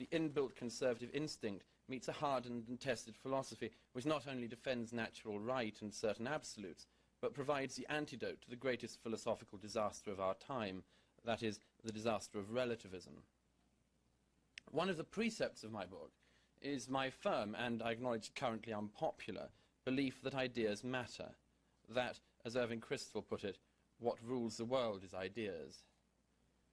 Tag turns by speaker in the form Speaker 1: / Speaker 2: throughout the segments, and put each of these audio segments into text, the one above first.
Speaker 1: the inbuilt conservative instinct meets a hardened and tested philosophy which not only defends natural right and certain absolutes, but provides the antidote to the greatest philosophical disaster of our time, that is, the disaster of relativism. One of the precepts of my book is my firm, and I acknowledge currently unpopular, belief that ideas matter, that, as Irving Kristol put it, what rules the world is ideas.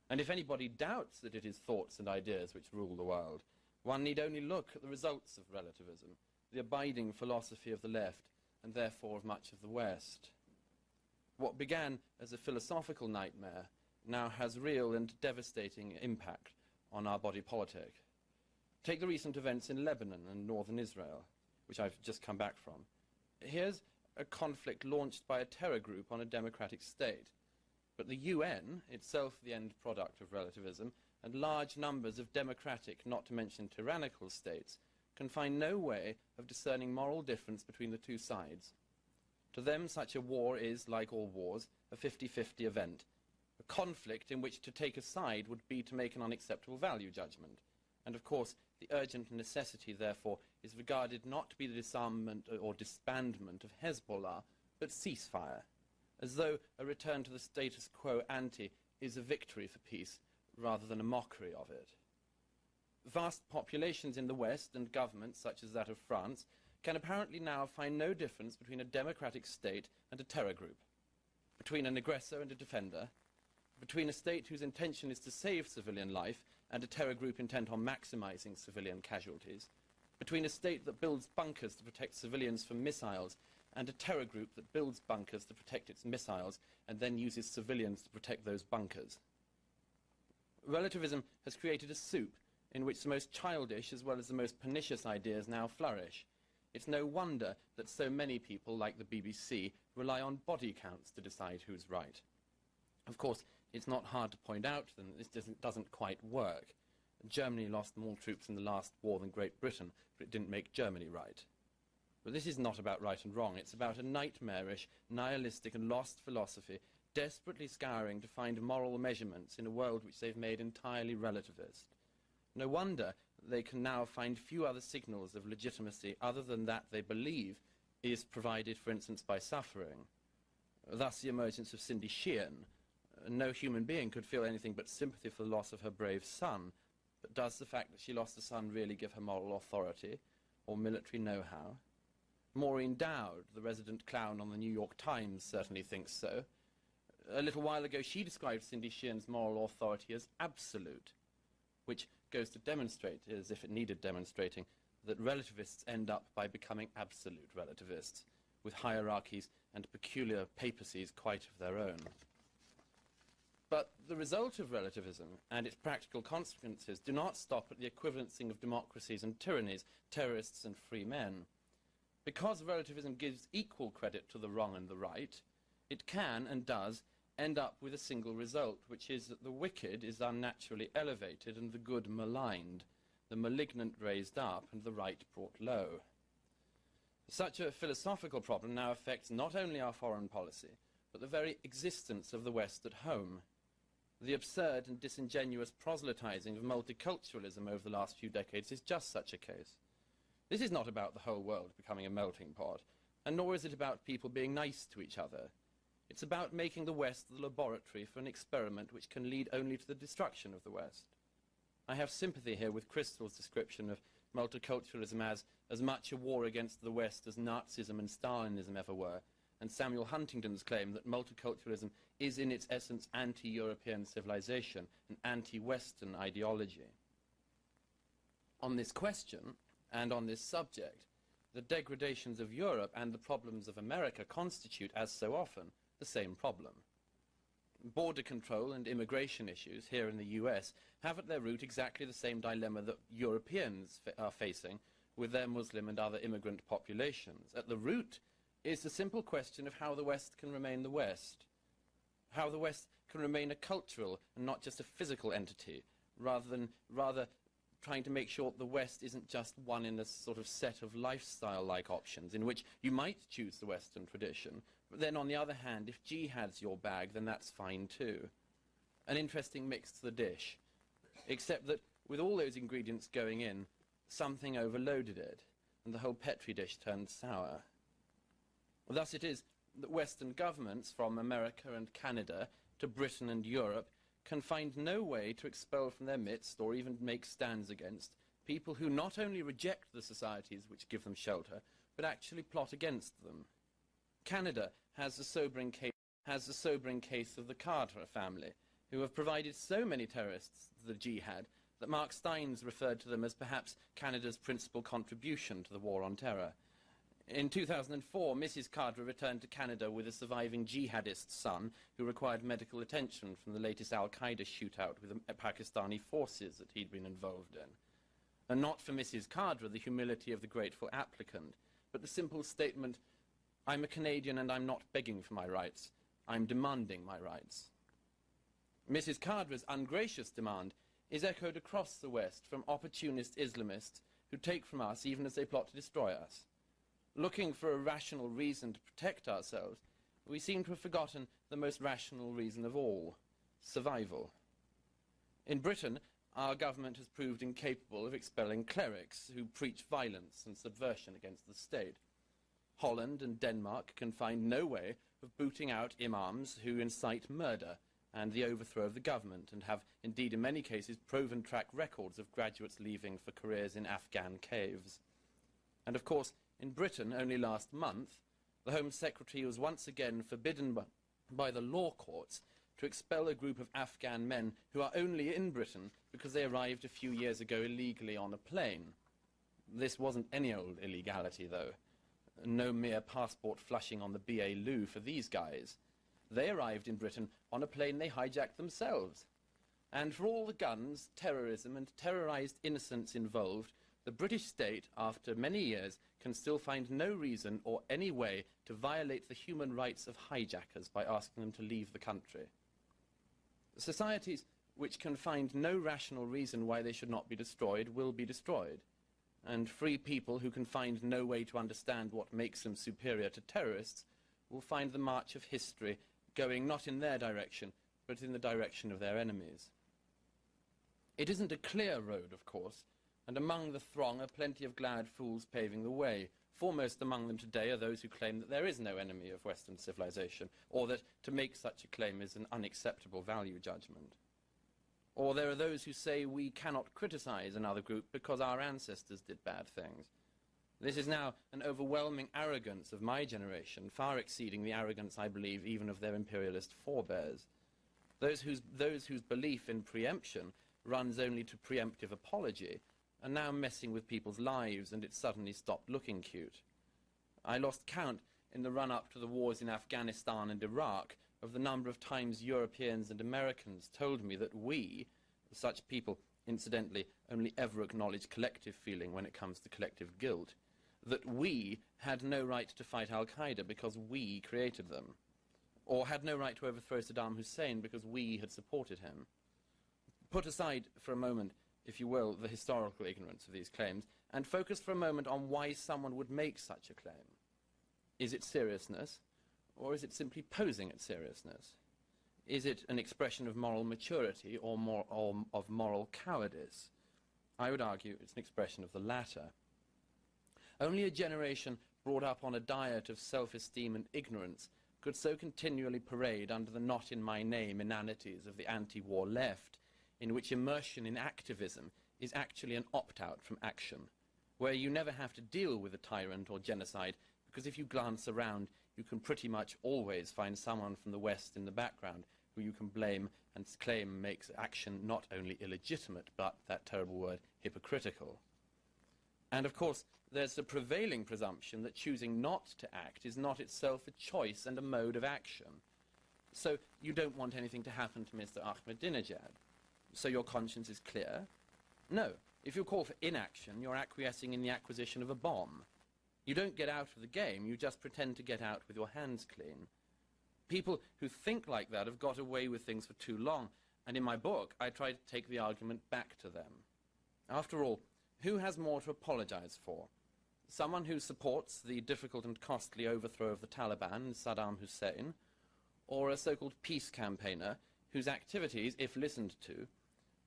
Speaker 1: And if anybody doubts that it is thoughts and ideas which rule the world, one need only look at the results of relativism, the abiding philosophy of the left, and therefore of much of the West. What began as a philosophical nightmare now has real and devastating impact on our body politic. Take the recent events in Lebanon and northern Israel, which I've just come back from. Here's a conflict launched by a terror group on a democratic state. But the UN, itself the end product of relativism, and large numbers of democratic, not to mention tyrannical states, can find no way of discerning moral difference between the two sides. To them, such a war is, like all wars, a 50-50 event, a conflict in which to take a side would be to make an unacceptable value judgment. And of course, the urgent necessity, therefore, is regarded not to be the disarmament or disbandment of Hezbollah, but ceasefire, as though a return to the status quo ante is a victory for peace rather than a mockery of it. Vast populations in the West and governments, such as that of France, can apparently now find no difference between a democratic state and a terror group, between an aggressor and a defender, between a state whose intention is to save civilian life and a terror group intent on maximizing civilian casualties, between a state that builds bunkers to protect civilians from missiles and a terror group that builds bunkers to protect its missiles and then uses civilians to protect those bunkers. Relativism has created a soup in which the most childish as well as the most pernicious ideas now flourish. It's no wonder that so many people, like the BBC, rely on body counts to decide who's right. Of course, it's not hard to point out to them that this doesn't quite work. Germany lost more troops in the last war than Great Britain, but it didn't make Germany right. But this is not about right and wrong. It's about a nightmarish, nihilistic and lost philosophy desperately scouring to find moral measurements in a world which they've made entirely relativist. No wonder they can now find few other signals of legitimacy other than that they believe is provided, for instance, by suffering. Thus the emergence of Cindy Sheehan. No human being could feel anything but sympathy for the loss of her brave son, but does the fact that she lost a son really give her moral authority or military know-how? Maureen Dowd, the resident clown on the New York Times, certainly thinks so. A little while ago she described Cindy Sheehan's moral authority as absolute, which goes to demonstrate, as if it needed demonstrating, that relativists end up by becoming absolute relativists, with hierarchies and peculiar papacies quite of their own. But the result of relativism and its practical consequences do not stop at the equivalencing of democracies and tyrannies, terrorists and free men. Because relativism gives equal credit to the wrong and the right, it can, and does, end up with a single result, which is that the wicked is unnaturally elevated and the good maligned, the malignant raised up and the right brought low. Such a philosophical problem now affects not only our foreign policy, but the very existence of the West at home. The absurd and disingenuous proselytizing of multiculturalism over the last few decades is just such a case. This is not about the whole world becoming a melting pot, and nor is it about people being nice to each other. It's about making the West the laboratory for an experiment which can lead only to the destruction of the West. I have sympathy here with Kristol's description of multiculturalism as much a war against the West as Nazism and Stalinism ever were, and Samuel Huntington's claim that multiculturalism is in its essence anti-European civilization, an anti-Western ideology. On this question, and on this subject, the degradations of Europe and the problems of America constitute, as so often, the same problem. Border control and immigration issues here in the US have at their root exactly the same dilemma that Europeans are facing with their Muslim and other immigrant populations. At the root is the simple question of how the West can remain the West, how the West can remain a cultural and not just a physical entity, rather trying to make sure the West isn't just one in a sort of set of lifestyle-like options in which you might choose the Western tradition, but then on the other hand, if jihad's your bag, then that's fine too. An interesting mix to the dish, except that with all those ingredients going in, something overloaded it, and the whole Petri dish turned sour. Thus it is that Western governments, from America and Canada to Britain and Europe, can find no way to expel from their midst, or even make stands against, people who not only reject the societies which give them shelter, but actually plot against them. Canada has the sobering case of the Carter family, who have provided so many terrorists to the jihad that Mark Steins referred to them as perhaps Canada's principal contribution to the war on terror. In 2004, Mrs. Carter returned to Canada with a surviving jihadist son who required medical attention from the latest al-Qaeda shootout with the Pakistani forces that he'd been involved in. And not for Mrs. Carter the humility of the grateful applicant, but the simple statement, "I'm a Canadian and I'm not begging for my rights. I'm demanding my rights." Mrs. Carter's ungracious demand is echoed across the West from opportunist Islamists who take from us even as they plot to destroy us. Looking for a rational reason to protect ourselves, we seem to have forgotten the most rational reason of all: survival. In Britain, our government has proved incapable of expelling clerics who preach violence and subversion against the state. Holland and Denmark can find no way of booting out imams who incite murder and the overthrow of the government, and have indeed in many cases proven track records of graduates leaving for careers in Afghan caves. And of course, in Britain, only last month, the Home Secretary was once again forbidden by the law courts to expel a group of Afghan men who are only in Britain because they arrived a few years ago illegally on a plane. This wasn't any old illegality, though. No mere passport flushing on the BA loo for these guys. They arrived in Britain on a plane they hijacked themselves. And for all the guns, terrorism, and terrorized innocents involved, the British state, after many years, can still find no reason or any way to violate the human rights of hijackers by asking them to leave the country. Societies which can find no rational reason why they should not be destroyed will be destroyed. And free people who can find no way to understand what makes them superior to terrorists will find the march of history going not in their direction, but in the direction of their enemies. It isn't a clear road, of course, and among the throng are plenty of glad fools paving the way. Foremost among them today are those who claim that there is no enemy of Western civilization, or that to make such a claim is an unacceptable value judgment. Or there are those who say we cannot criticize another group because our ancestors did bad things. This is now an overwhelming arrogance of my generation, far exceeding the arrogance, I believe, even of their imperialist forebears. Those whose belief in preemption runs only to preemptive apology are now messing with people's lives, and it suddenly stopped looking cute. I lost count in the run-up to the wars in Afghanistan and Iraq of the number of times Europeans and Americans told me that we, such people incidentally only ever acknowledge collective feeling when it comes to collective guilt, that we had no right to fight al-Qaeda because we created them, or had no right to overthrow Saddam Hussein because we had supported him. Put aside for a moment, if you will, the historical ignorance of these claims, and focus for a moment on why someone would make such a claim. Is it seriousness, or is it simply posing at seriousness? Is it an expression of moral maturity or of moral cowardice? I would argue it's an expression of the latter. Only a generation brought up on a diet of self-esteem and ignorance could so continually parade under the not in my name inanities of the anti-war left, in which immersion in activism is actually an opt-out from action, where you never have to deal with a tyrant or genocide, because if you glance around, you can pretty much always find someone from the West in the background who you can blame and claim makes action not only illegitimate, but, that terrible word, hypocritical. And of course, there's the prevailing presumption that choosing not to act is not itself a choice and a mode of action. So you don't want anything to happen to Mr. Ahmadinejad. So your conscience is clear? No. If you call for inaction, you're acquiescing in the acquisition of a bomb. You don't get out of the game, you just pretend to get out with your hands clean. People who think like that have got away with things for too long, and in my book I try to take the argument back to them. After all, who has more to apologize for? Someone who supports the difficult and costly overthrow of the Taliban and Saddam Hussein, or a so-called peace campaigner whose activities, if listened to,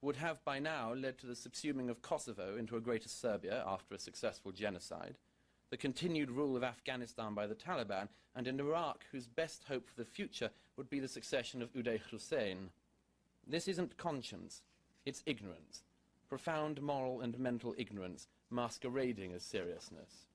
Speaker 1: would have by now led to the subsuming of Kosovo into a greater Serbia after a successful genocide, the continued rule of Afghanistan by the Taliban, and an Iraq whose best hope for the future would be the succession of Uday Hussein. This isn't conscience, it's ignorance, profound moral and mental ignorance masquerading as seriousness.